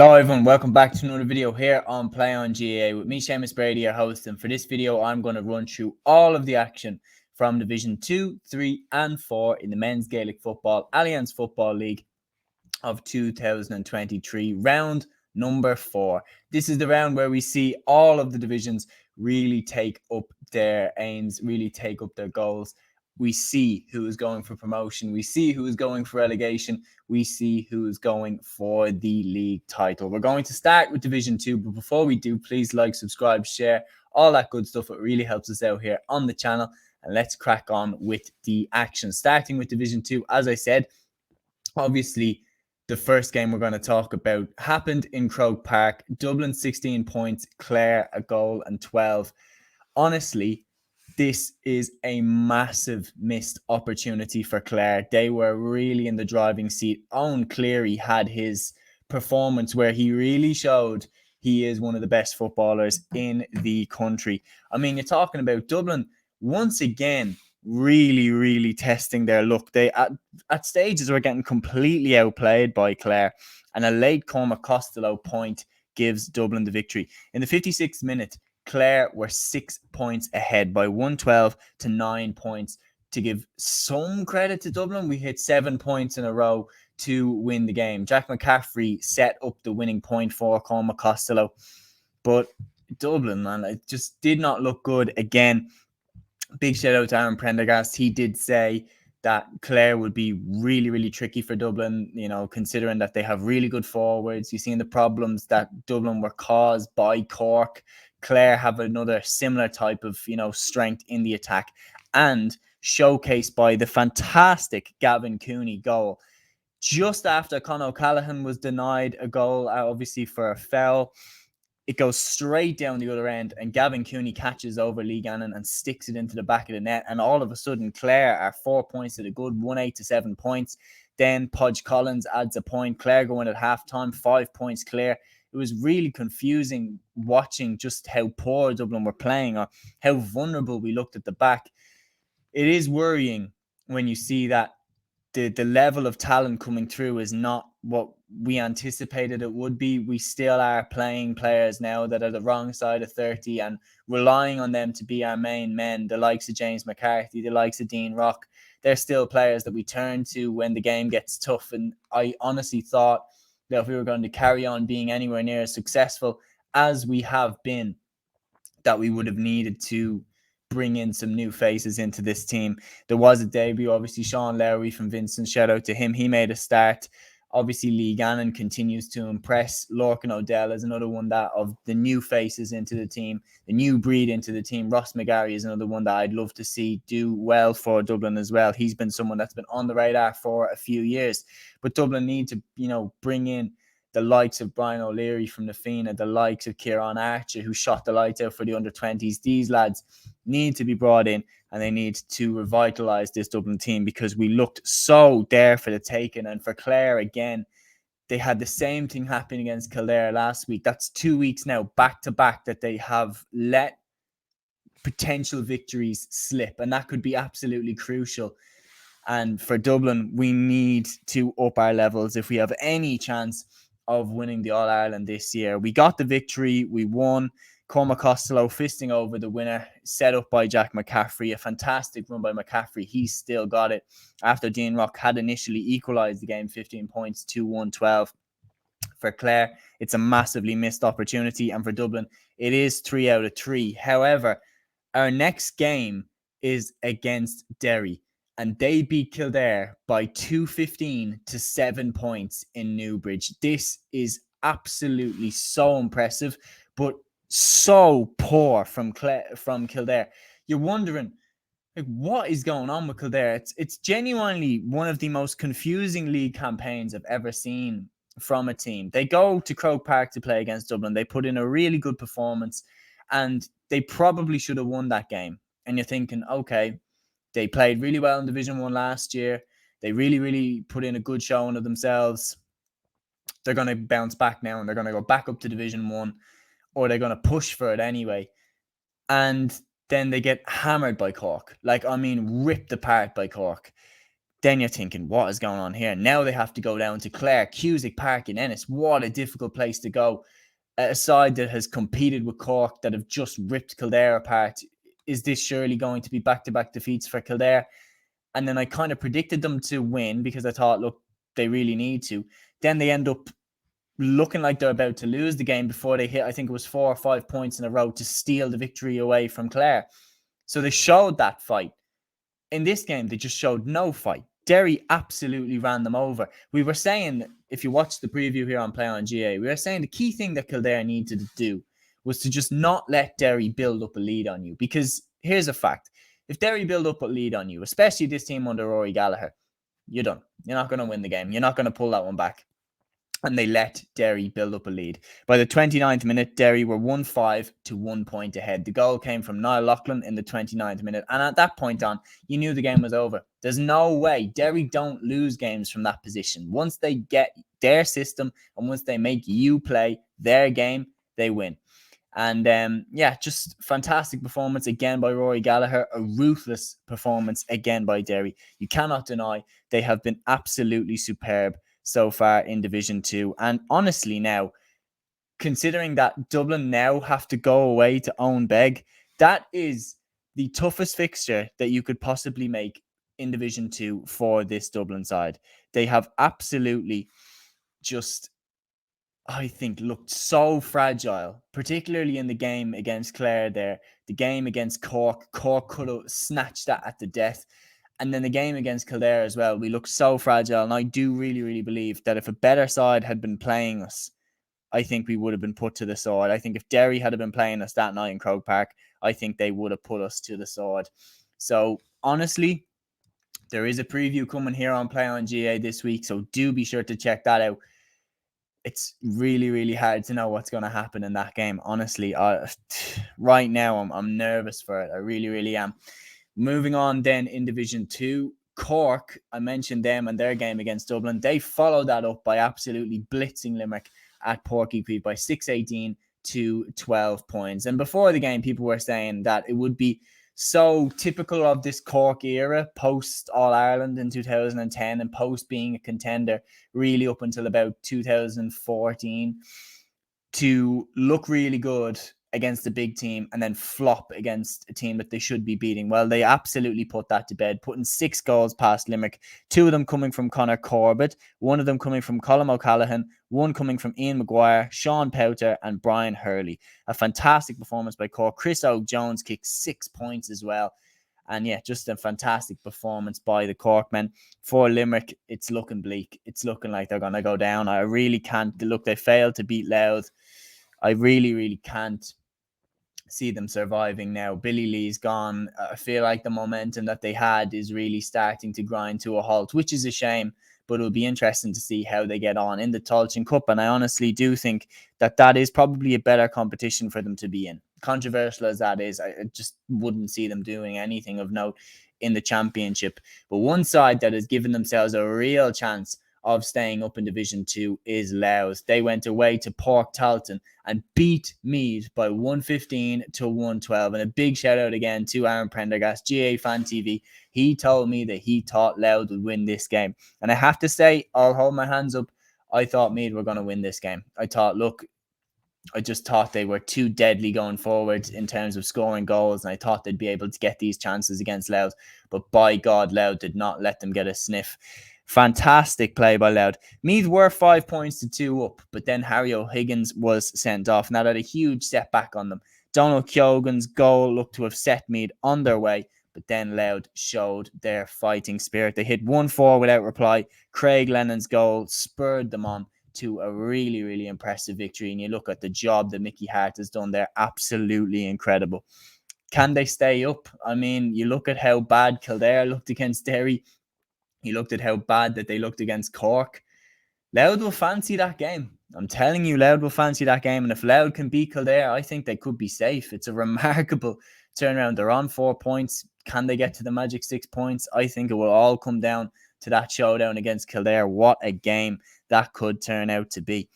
Hello everyone, welcome back to another video here on Play on GAA with me, Seamus Brady, your host. And for this video, I'm going to run through all of the action from Division 2, 3 and 4 in the Men's Gaelic Football Allianz Football League of 2023, round number 4. This is the round where we see all of the divisions really take up their aims, really take up their goals. We see who is going for promotion. We see who is going for relegation. We see who is going for the league title. We're going to start with Division 2, but before we do, please like, subscribe, share, all that good stuff. It really helps us out here on the channel. And let's crack on with the action. Starting with Division 2, as I said, obviously, the first game we're going to talk about happened in Croke Park. Dublin 16 points, Clare a goal and 12. Honestly, this is a massive missed opportunity for Clare. They were really in the driving seat. Owen Cleary had his performance where he really showed he is one of the best footballers in the country. I mean, you're talking about Dublin once again really testing their luck. They at stages were getting completely outplayed by Clare, and a late Cormac Costello point gives Dublin the victory. In the 56th minute, Clare were 6 points ahead by 112 to 9 points. To give some credit to Dublin, we hit 7 points in a row to win the game. Jack McCaffrey set up the winning point for Cormac Costello, but Dublin, man, it just did not look good again. Big shout out to Aaron Prendergast. He did say that Clare would be really tricky for Dublin, you know, considering that they have really good forwards. You've seen the problems that Dublin were caused by Cork. Clare have another similar type of, you know, strength in the attack, and showcased by the fantastic Gavin Cooney goal. Just after Conor O'Callaghan was denied a goal, obviously for a foul, it goes straight down the other end, and Gavin Cooney catches over Lee Gannon and sticks it into the back of the net. And all of a sudden, Clare are 4 points to the good, 1-8 to 7 points. Then Podge Collins adds a point. Clare going at halftime, 5 points clear. It was really confusing watching just how poor Dublin were playing, or how vulnerable we looked at the back. It is worrying when you see that the level of talent coming through is not what we anticipated it would be. We still are playing players now that are the wrong side of 30 and relying on them to be our main men, the likes of James McCarthy, the likes of Dean Rock. They're still players that we turn to when the game gets tough. And I honestly thought that if we were going to carry on being anywhere near as successful as we have been, that we would have needed to bring in some new faces into this team. There was a debut, obviously, Sean Lowry from Vincent. Shout out to him. He made a start. Obviously, Lee Gannon continues to impress. Lorcan O'Dell is another one that of the new faces into the team, the new breed into the team. Ross McGarry is another one that I'd love to see do well for Dublin as well. He's been someone that's been on the radar for a few years. But Dublin need to, you know, bring in the likes of Brian O'Leary from the Fina, the likes of Kieran Archer, who shot the lights out for the under-20s. These lads need to be brought in, and they need to revitalise this Dublin team, because we looked so there for the taking. And for Clare, again, they had the same thing happen against Kildare last week. That's 2 weeks now, back-to-back, that they have let potential victories slip, and that could be absolutely crucial. And for Dublin, we need to up our levels if we have any chance of winning the All-Ireland this year. We got the victory. We won. Cormac Costello fisting over the winner, set up by Jack McCaffrey. A fantastic run by McCaffrey. He still got it after Dean Rock had initially equalised the game, 15 points, 2-1-12. For Clare, it's a massively missed opportunity. And for Dublin, it is 3 out of 3. However, our next game is against Derry, and they beat Kildare by 215 to 7 points in Newbridge. This is absolutely so impressive, but so poor from Kildare. You're wondering, like, what is going on with Kildare? It's genuinely one of the most confusing league campaigns I've ever seen from a team. They go to Croke Park to play against Dublin. They put in a really good performance, and they probably should have won that game. And you're thinking, okay, they played really well in Division 1 last year. They really put in a good showing of themselves. They're going to bounce back now, and they're going to go back up to Division 1, or they're going to push for it anyway. And then they get hammered by Cork. Like, I mean, ripped apart by Cork. then you're thinking, what is going on here? Now they have to go down to Clare, Cusack Park in Ennis. What a difficult place to go. A side that has competed with Cork, that have just ripped Kildare apart. Is this surely going to be back-to-back defeats for Kildare? And then I kind of predicted them to win because I thought, look, they really need to. Then they end up looking like they're about to lose the game before they hit, I think it was 4 or 5 points in a row to steal the victory away from Clare. So they showed that fight. In this game, they just showed no fight. Derry absolutely ran them over. We were saying, if you watch the preview here on Play on GA, we were saying the key thing that Kildare needed to do was to just not let Derry build up a lead on you. Because here's a fact. If Derry build up a lead on you, especially this team under Rory Gallagher, you're done. You're not going to win the game. You're not going to pull that one back. And they let Derry build up a lead. By the 29th minute, Derry were 1-5 to 1 point ahead. The goal came from Niall Loughlin in the 29th minute. And at that point on, you knew the game was over. There's no way. Derry don't lose games from that position. Once they get their system and once they make you play their game, they win. And just fantastic performance again by Rory Gallagher. A ruthless performance again by Derry. You cannot deny they have been absolutely superb so far in Division 2. And honestly now, considering that Dublin now have to go away to Owen Beg, that is the toughest fixture that you could possibly make in Division 2 for this Dublin side. They have absolutely just, I think, looked so fragile, particularly in the game against Clare there. The game against Cork. Cork could have snatched that at the death. And then the game against Kildare as well, we looked so fragile. And I do really, really believe that if a better side had been playing us, I think we would have been put to the sword. I think if Derry had been playing us that night in Croke Park, I think they would have put us to the sword. So honestly, there is a preview coming here on Play on GA this week. So do be sure to check that out. It's really, really hard to know what's going to happen in that game. Honestly, right now I'm nervous for it. I really, really am. Moving on then in Division 2, Cork, I mentioned them and their game against Dublin. They followed that up by absolutely blitzing Limerick at Porky Creek by 6-18 to 12 points. And before the game, people were saying that it would be so typical of this Cork era, post All-Ireland in 2010 and post being a contender really up until about 2014, to look really good against a big team and then flop against a team that they should be beating. Well, they absolutely put that to bed, putting 6 goals past Limerick, 2 of them coming from Conor Corbett, 1 of them coming from Colm O'Callaghan, 1 coming from Ian Maguire, Sean Powter and Brian Hurley. A fantastic performance by Cork. Chris O'Jones kicked 6 points as well. And yeah, just a fantastic performance by the Corkmen. For Limerick, it's looking bleak. It's looking like they're going to go down. I really can't. Look, they failed to beat Louth. I really, really can't see them surviving now. Billy Lee's gone. I feel like the momentum that they had is really starting to grind to a halt, which is a shame. But it'll be interesting to see how they get on in the Tailteann Cup. And I honestly do think that that is probably a better competition for them to be in. Controversial as that is, I just wouldn't see them doing anything of note in the championship. But one side that has given themselves a real chance of staying up in Division 2 is Louth. They went away to Port Tailteann and beat Meath by 115 to 112. And a big shout out again to Aaron Prendergast, GA Fan TV. He told me that he thought Louth would win this game. And I have to say, I'll hold my hands up. I thought Meath were going to win this game. I just thought they were too deadly going forward in terms of scoring goals, and I thought they'd be able to get these chances against Louth. But by God, Louth did not let them get a sniff. Fantastic play by Louth. Meath were 5 points to 2 up, but then Harry O'Higgins was sent off, and that had a huge setback on them. Donald Keogan's goal looked to have set Meath on their way, but then Louth showed their fighting spirit. They hit 1-4 without reply. Craig Lennon's goal spurred them on to a really, really impressive victory. And you look at the job that Mickey Hart has done there, absolutely incredible. Can they stay up? I mean, you look at how bad Kildare looked against Derry. You looked at how bad that they looked against Cork. Louth will fancy that game. I'm telling you, Louth will fancy that game. And if Louth can beat Kildare, I think they could be safe. It's a remarkable turnaround. They're on 4 points. Can they get to the magic 6 points? I think it will all come down to that showdown against Kildare. What a game that could turn out to be.